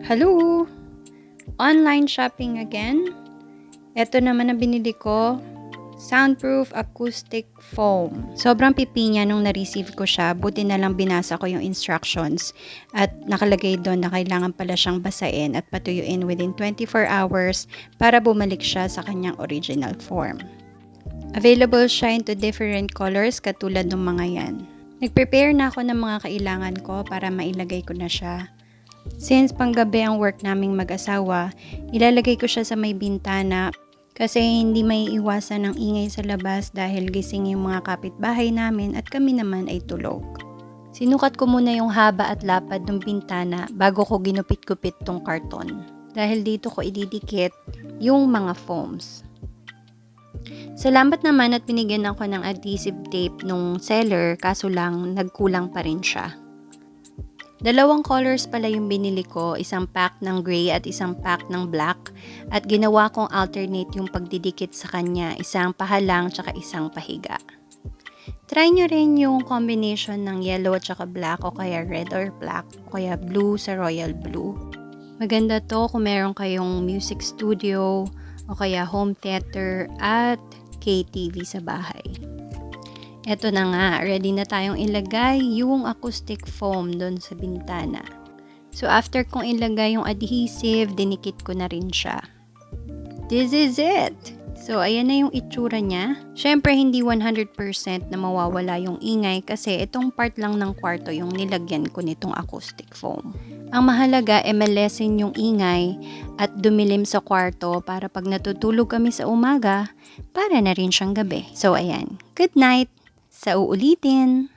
Hello! Online shopping again. Ito naman ang binili ko. Soundproof acoustic foam. Sobrang pipi niya nung na-receive ko siya. Buti na lang binasa ko yung instructions. At nakalagay doon na kailangan pala siyang basain at patuyuin within 24 hours para bumalik siya sa kanyang original form. Available siya into different colors katulad ng mga yan. Nag-prepare na ako ng mga kailangan ko para mailagay ko na siya. Since panggabi ang work naming mag-asawa, ilalagay ko siya sa may bintana kasi hindi may iwasan ng ingay sa labas dahil gising yung mga kapitbahay namin at kami naman ay tulog. Sinukat ko muna yung haba at lapad ng bintana bago ko ginupit-gupit tong karton dahil dito ko ididikit yung mga foams. Salamat naman at binigyan ako ng adhesive tape nung seller kaso lang nagkulang pa rin siya. Dalawang colors pala yung binili ko, isang pack ng gray at isang pack ng black at ginawa kong alternate yung pagdidikit sa kanya, isang pahalang tsaka isang pahiga. Try nyo rin yung combination ng yellow at tsaka black o kaya red or black o kaya blue sa royal blue. Maganda to kung meron kayong music studio o kaya home theater at KTV sa bahay. Eto na nga, ready na tayong ilagay yung acoustic foam doon sa bintana. So after kong ilagay yung adhesive, dinikit ko na rin siya. This is it! So ayan na yung itsura niya. Syempre hindi 100% na mawawala yung ingay kasi itong part lang ng kwarto yung nilagyan ko nitong acoustic foam. Ang mahalaga ay malessen yung ingay at dumilim sa kwarto para pag natutulog kami sa umaga, para na rin siyang gabi. So ayan, good night! Sa uulitin.